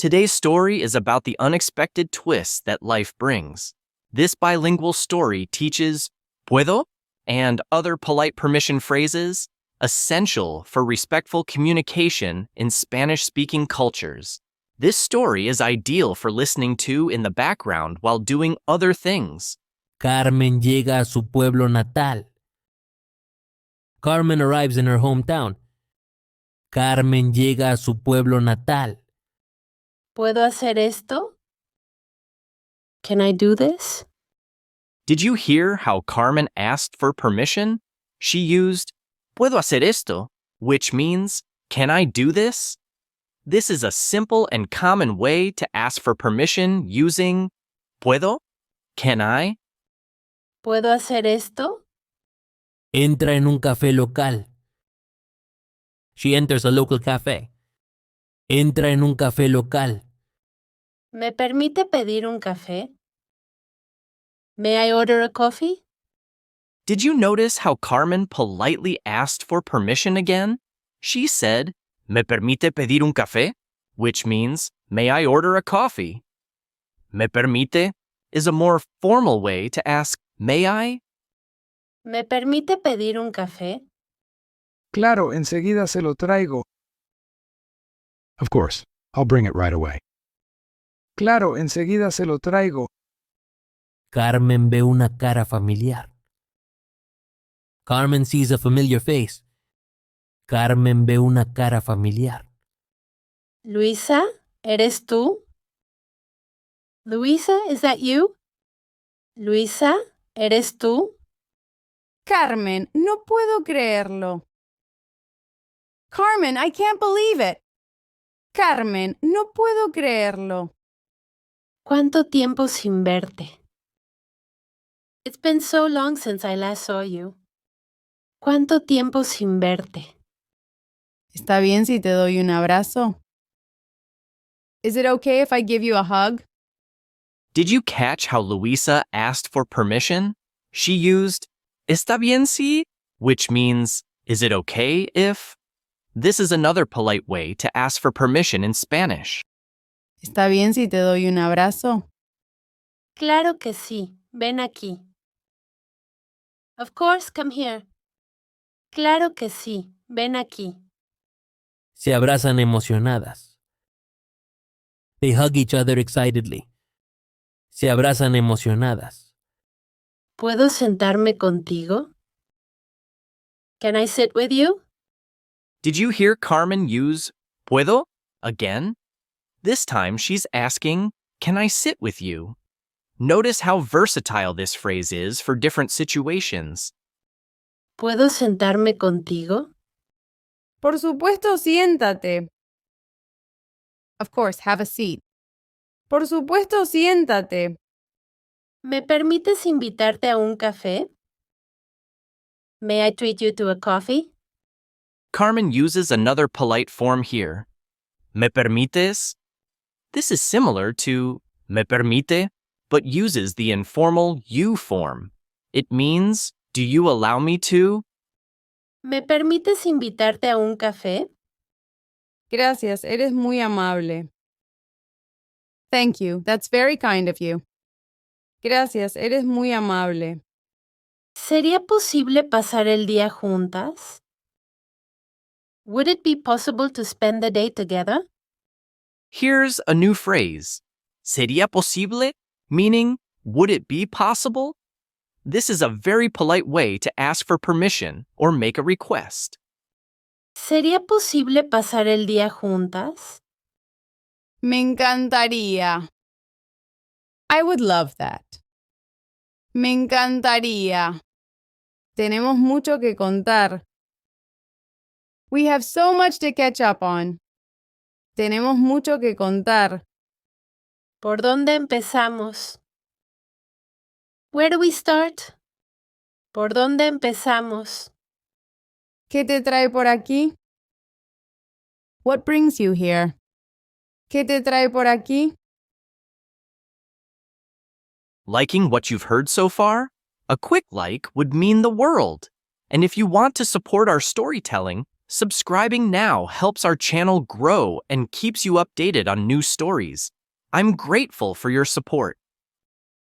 Today's story is about the unexpected twists that life brings. This bilingual story teaches puedo and other polite permission phrases essential for respectful communication in Spanish-speaking cultures. This story is ideal for listening to in the background while doing other things. Carmen llega a su pueblo natal. Carmen arrives in her hometown. Carmen llega a su pueblo natal. ¿Puedo hacer esto? Can I do this? Did you hear how Carmen asked for permission? She used puedo hacer esto, which means, can I do this? This is a simple and common way to ask for permission using puedo, can I? ¿Puedo hacer esto? Entra en un café local. She enters a local cafe. Entra en un café local. ¿Me permite pedir un café? May I order a coffee? Did you notice how Carmen politely asked for permission again? She said, ¿Me permite pedir un café? Which means, may I order a coffee? ¿Me permite is a more formal way to ask, may I? ¿Me permite pedir un café? Claro, enseguida se lo traigo. Of course, I'll bring it right away. Claro, enseguida se lo traigo. Carmen ve una cara familiar. Carmen sees a familiar face. Carmen ve una cara familiar. Luisa, ¿eres tú? Luisa, is that you? Luisa, ¿eres tú? Carmen, no puedo creerlo. Carmen, I can't believe it. Carmen, no puedo creerlo. ¿Cuánto tiempo sin verte? It's been so long since I last saw you. ¿Cuánto tiempo sin verte? ¿Está bien si te doy un abrazo? Is it okay if I give you a hug? Did you catch how Luisa asked for permission? She used está bien si, which means, is it okay if? This is another polite way to ask for permission in Spanish. ¿Está bien si te doy un abrazo? Claro que sí. Ven aquí. Of course, come here. Claro que sí. Ven aquí. Se abrazan emocionadas. They hug each other excitedly. Se abrazan emocionadas. ¿Puedo sentarme contigo? Can I sit with you? Did you hear Carmen use puedo again? This time she's asking, can I sit with you? Notice how versatile this phrase is for different situations. ¿Puedo sentarme contigo? Por supuesto, siéntate. Of course, have a seat. Por supuesto, siéntate. ¿Me permites invitarte a un café? May I treat you to a coffee? Carmen uses another polite form here. ¿Me permites? This is similar to ¿me permite?, but uses the informal you form. It means, do you allow me to? ¿Me permites invitarte a un café? Gracias, eres muy amable. Thank you, that's very kind of you. Gracias, eres muy amable. ¿Sería posible pasar el día juntas? Would it be possible to spend the day together? Here's a new phrase. ¿Sería posible? Meaning, would it be possible? This is a very polite way to ask for permission or make a request. ¿Sería posible pasar el día juntas? Me encantaría. I would love that. Me encantaría. Tenemos mucho que contar. We have so much to catch up on. Tenemos mucho que contar. ¿Por dónde empezamos? Where do we start? ¿Por dónde empezamos? ¿Qué te trae por aquí? What brings you here? ¿Qué te trae por aquí? Liking what you've heard so far? A quick like would mean the world. And if you want to support our storytelling, Subscribing now helps our channel grow and keeps you updated on new stories. I'm grateful for your support.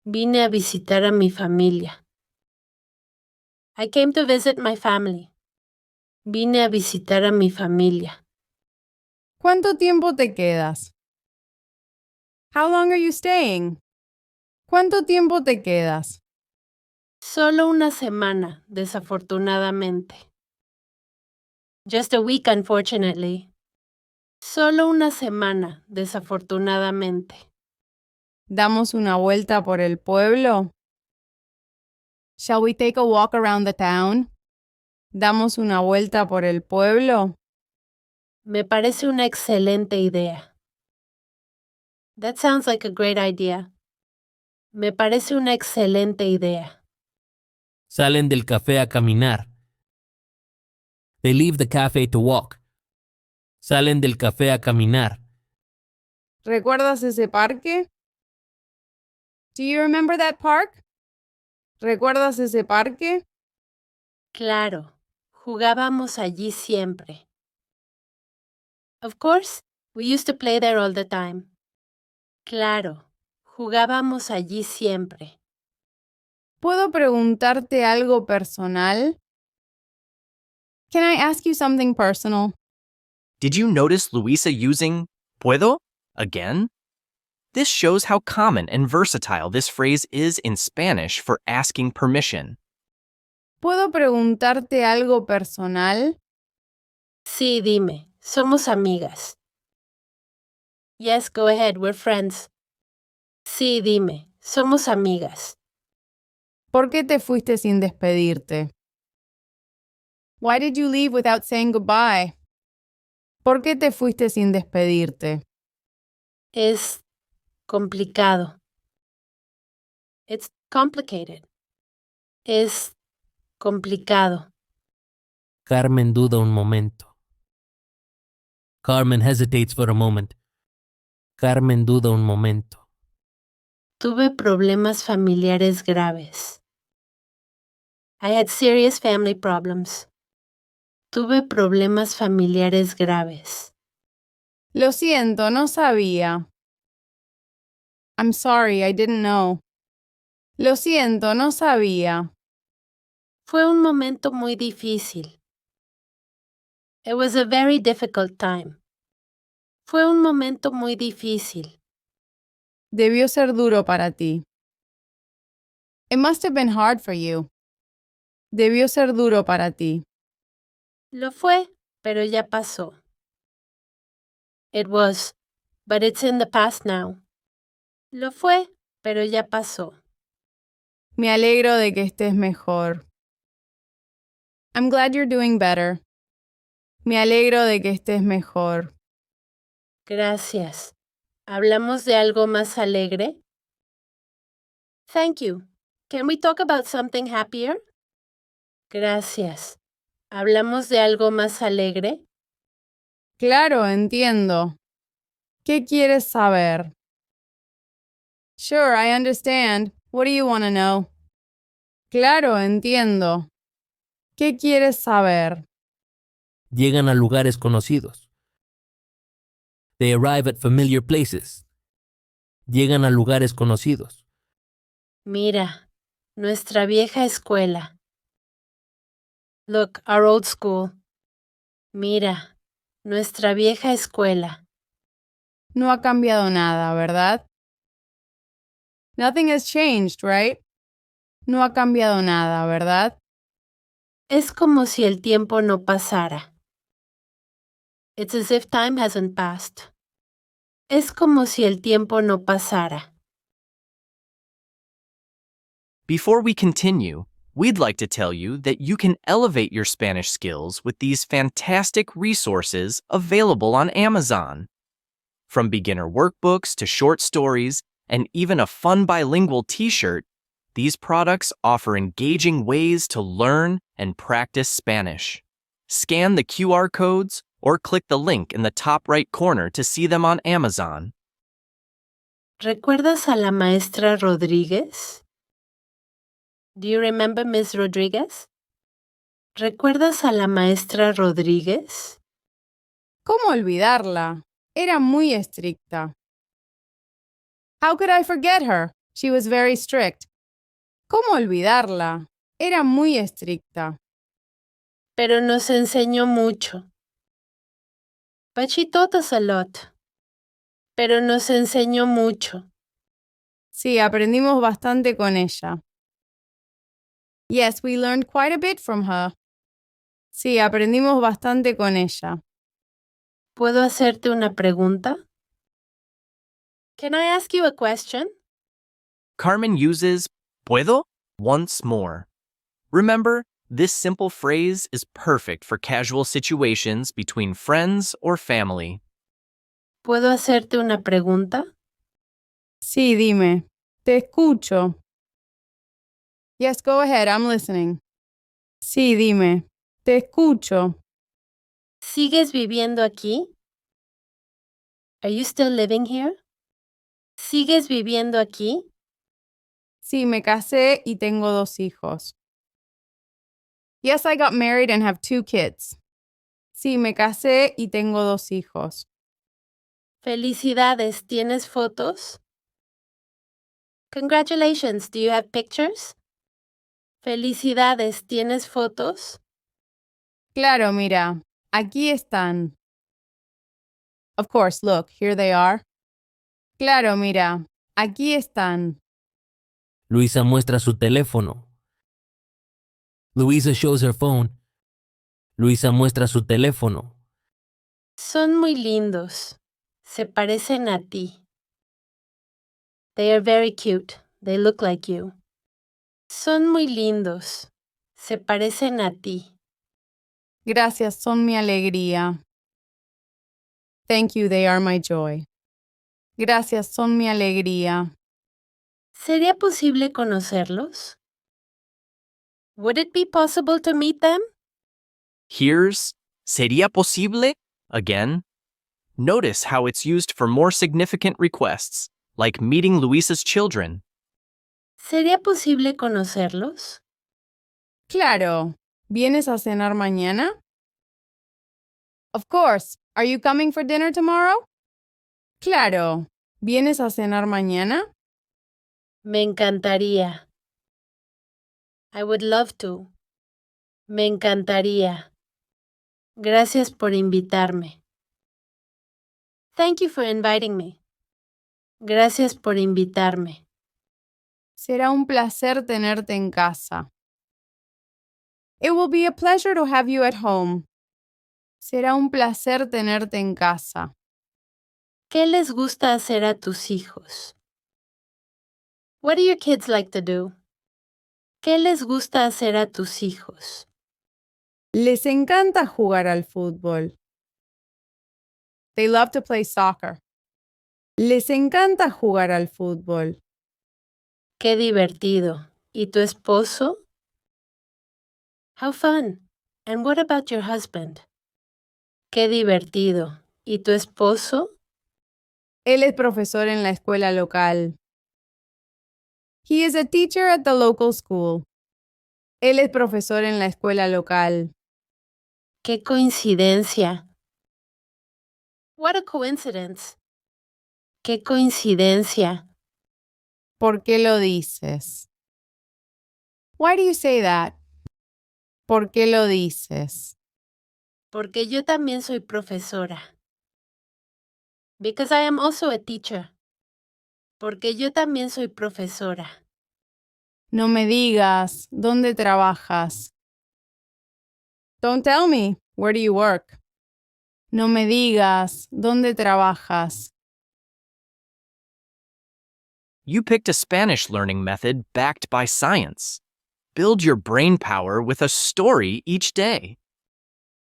Vine a visitar a mi familia. I came to visit my family. Vine a visitar a mi familia. ¿Cuánto tiempo te quedas? How long are you staying? ¿Cuánto tiempo te quedas? Solo una semana, desafortunadamente. Just a week, unfortunately. Solo una semana, desafortunadamente. ¿Damos una vuelta por el pueblo? Shall we take a walk around the town? ¿Damos una vuelta por el pueblo? Me parece una excelente idea. That sounds like a great idea. Me parece una excelente idea. Salen del café a caminar. They leave the cafe to walk. Salen del café a caminar. ¿Recuerdas ese parque? Do you remember that park? ¿Recuerdas ese parque? Claro, jugábamos allí siempre. Of course, we used to play there all the time. Claro, jugábamos allí siempre. ¿Puedo preguntarte algo personal? Can I ask you something personal? Did you notice Luisa using puedo again? This shows how common and versatile this phrase is in Spanish for asking permission. ¿Puedo preguntarte algo personal? Sí, dime, somos amigas. Yes, go ahead, we're friends. Sí, dime, somos amigas. ¿Por qué te fuiste sin despedirte? Why did you leave without saying goodbye? ¿Por qué te fuiste sin despedirte? Es complicado. It's complicated. Es complicado. Carmen duda un momento. Carmen hesitates for a moment. Carmen duda un momento. Tuve problemas familiares graves. I had serious family problems. Tuve problemas familiares graves. Lo siento, no sabía. I'm sorry, I didn't know. Lo siento, no sabía. Fue un momento muy difícil. It was a very difficult time. Fue un momento muy difícil. Debió ser duro para ti. It must have been hard for you. Debió ser duro para ti. Lo fue, pero ya pasó. It was, but it's in the past now. Lo fue, pero ya pasó. Me alegro de que estés mejor. I'm glad you're doing better. Me alegro de que estés mejor. Gracias. ¿Hablamos de algo más alegre? Thank you. Can we talk about something happier? Gracias. ¿Hablamos de algo más alegre? Claro, entiendo. ¿Qué quieres saber? Sure, I understand. What do you want to know? Claro, entiendo. ¿Qué quieres saber? Llegan a lugares conocidos. They arrive at familiar places. Llegan a lugares conocidos. Mira, nuestra vieja escuela. Look, our old school. Mira, nuestra vieja escuela. No ha cambiado nada, ¿verdad? Nothing has changed, right? No ha cambiado nada, ¿verdad? Es como si el tiempo no pasara. It's as if time hasn't passed. Es como si el tiempo no pasara. Before we continue, we'd like to tell you that you can elevate your Spanish skills with these fantastic resources available on Amazon. From beginner workbooks to short stories, and even a fun bilingual t-shirt, these products offer engaging ways to learn and practice Spanish. Scan the QR codes or click the link in the top right corner to see them on Amazon. ¿Recuerdas a la maestra Rodríguez? Do you remember Miss Rodriguez? ¿Recuerdas a la maestra Rodríguez? ¿Cómo olvidarla? Era muy estricta. How could I forget her? She was very strict. ¿Cómo olvidarla? Era muy estricta. Pero nos enseñó mucho. But she taught us a lot. Pero nos enseñó mucho. Sí, aprendimos bastante con ella. Yes, we learned quite a bit from her. Sí, aprendimos bastante con ella. ¿Puedo hacerte una pregunta? Can I ask you a question? Carmen uses puedo once more. Remember, this simple phrase is perfect for casual situations between friends or family. ¿Puedo hacerte una pregunta? Sí, dime. Te escucho. Yes, go ahead, I'm listening. Sí, dime. Te escucho. ¿Sigues viviendo aquí? Are you still living here? ¿Sigues viviendo aquí? Sí, me casé y tengo 2 hijos. Yes, I got married and have 2 kids. Sí, me casé y tengo 2 hijos. Felicidades, ¿tienes fotos? Congratulations, do you have pictures? Felicidades, ¿tienes fotos? Claro, mira, aquí están. Of course, look, here they are. Claro, mira, aquí están. Luisa muestra su teléfono. Luisa shows her phone. Luisa muestra su teléfono. Son muy lindos. Se parecen a ti. They are very cute. They look like you. Son muy lindos. Se parecen a ti. Gracias, son mi alegría. Thank you, they are my joy. Gracias, son mi alegría. ¿Sería posible conocerlos? Would it be possible to meet them? Here's sería posible again. Notice how it's used for more significant requests, like meeting Luisa's children. ¿Sería posible conocerlos? Claro, ¿vienes a cenar mañana? Of course. Are you coming for dinner tomorrow? Claro, ¿vienes a cenar mañana? Me encantaría. I would love to. Me encantaría. Gracias por invitarme. Thank you for inviting me. Gracias por invitarme. Será un placer tenerte en casa. It will be a pleasure to have you at home. Será un placer tenerte en casa. ¿Qué les gusta hacer a tus hijos? What do your kids like to do? ¿Qué les gusta hacer a tus hijos? Les encanta jugar al fútbol. They love to play soccer. Les encanta jugar al fútbol. Qué divertido. ¿Y tu esposo? How fun. And what about your husband? Qué divertido. ¿Y tu esposo? Él es profesor en la escuela local. He is a teacher at the local school. Él es profesor en la escuela local. Qué coincidencia. What a coincidence. Qué coincidencia. ¿Por qué lo dices? Why do you say that? ¿Por qué lo dices? Porque yo también soy profesora. Because I am also a teacher. Porque yo también soy profesora. No me digas, ¿dónde trabajas? Don't tell me, where do you work? No me digas, ¿dónde trabajas? You picked a Spanish learning method backed by science. Build your brain power with a story each day.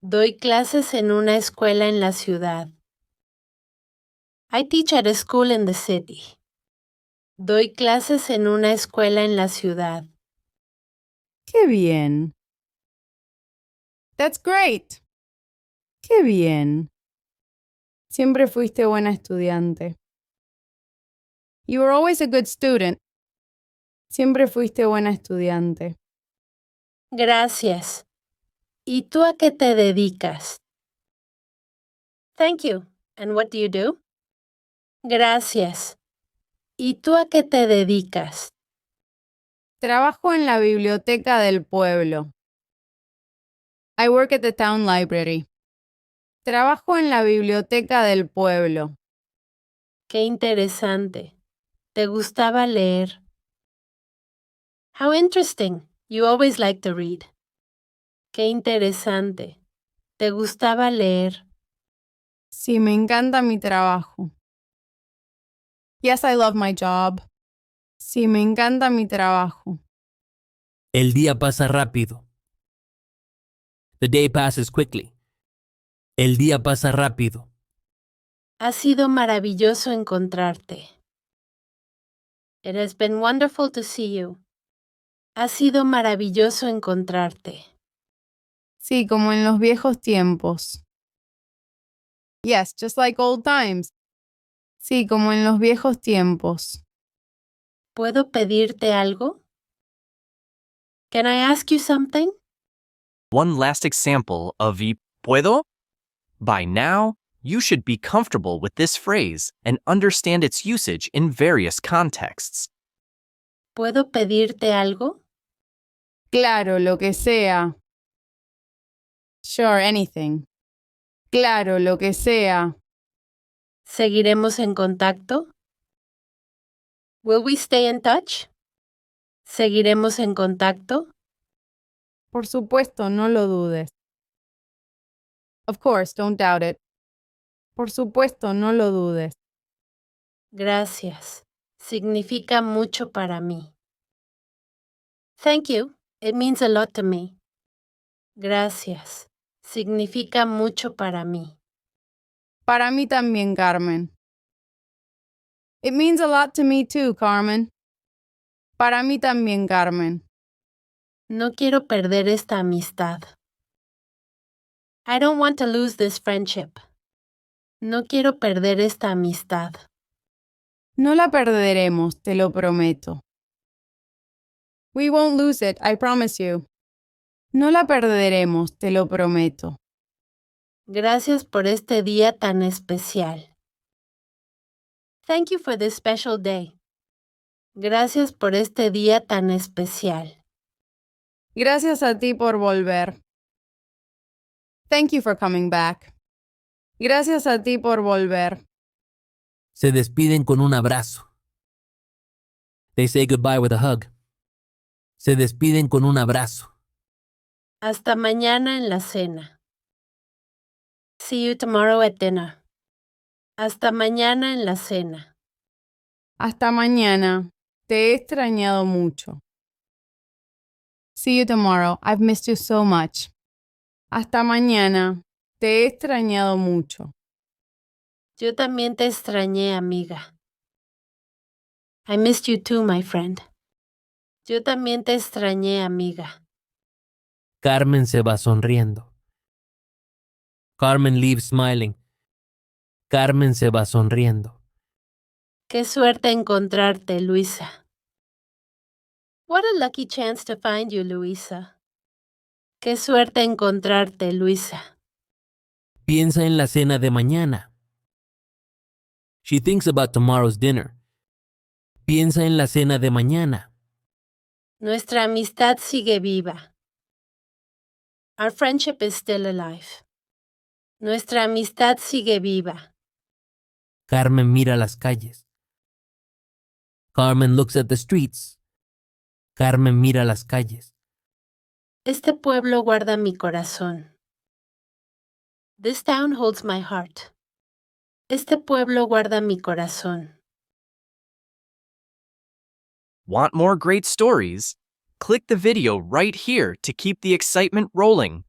Doy clases en una escuela en la ciudad. I teach at a school in the city. Doy clases en una escuela en la ciudad. ¡Qué bien! That's great. ¡Qué bien! Siempre fuiste buena estudiante. You were always a good student. Siempre fuiste buena estudiante. Gracias. ¿Y tú a qué te dedicas? Thank you. And what do you do? Gracias. ¿Y tú a qué te dedicas? Trabajo en la biblioteca del pueblo. I work at the town library. Trabajo en la biblioteca del pueblo. Qué interesante. ¿Te gustaba leer? How interesting. You always like to read. Qué interesante. ¿Te gustaba leer? Sí, me encanta mi trabajo. Yes, I love my job. Sí, me encanta mi trabajo. El día pasa rápido. The day passes quickly. El día pasa rápido. Ha sido maravilloso encontrarte. It has been wonderful to see you. Ha sido maravilloso encontrarte. Sí, como en los viejos tiempos. Yes, just like old times. Sí, como en los viejos tiempos. ¿Puedo pedirte algo? Can I ask you something? One last example of y puedo? By now, you should be comfortable with this phrase and understand its usage in various contexts. ¿Puedo pedirte algo? Claro, lo que sea. Sure, anything. Claro, lo que sea. ¿Seguiremos en contacto? Will we stay in touch? ¿Seguiremos en contacto? Por supuesto, no lo dudes. Of course, don't doubt it. Por supuesto, no lo dudes. Gracias. Significa mucho para mí. Thank you. It means a lot to me. Gracias. Significa mucho para mí. Para mí también, Carmen. It means a lot to me too, Carmen. Para mí también, Carmen. No quiero perder esta amistad. I don't want to lose this friendship. No quiero perder esta amistad. No la perderemos, te lo prometo. We won't lose it, I promise you. No la perderemos, te lo prometo. Gracias por este día tan especial. Thank you for this special day. Gracias por este día tan especial. Gracias a ti por volver. Thank you for coming back. Gracias a ti por volver. Se despiden con un abrazo. They say goodbye with a hug. Se despiden con un abrazo. Hasta mañana en la cena. See you tomorrow at dinner. Hasta mañana en la cena. Hasta mañana. Te he extrañado mucho. See you tomorrow. I've missed you so much. Hasta mañana. Te he extrañado mucho. Yo también te extrañé, amiga. I missed you too, my friend. Yo también te extrañé, amiga. Carmen se va sonriendo. Carmen leaves smiling. Carmen se va sonriendo. Qué suerte encontrarte, Luisa. What a lucky chance to find you, Luisa. Qué suerte encontrarte, Luisa. Piensa en la cena de mañana. She thinks about tomorrow's dinner. Piensa en la cena de mañana. Nuestra amistad sigue viva. Our friendship is still alive. Nuestra amistad sigue viva. Carmen mira las calles. Carmen looks at the streets. Carmen mira las calles. Este pueblo guarda mi corazón. This town holds my heart. Este pueblo guarda mi corazón. Want more great stories? Click the video right here to keep the excitement rolling.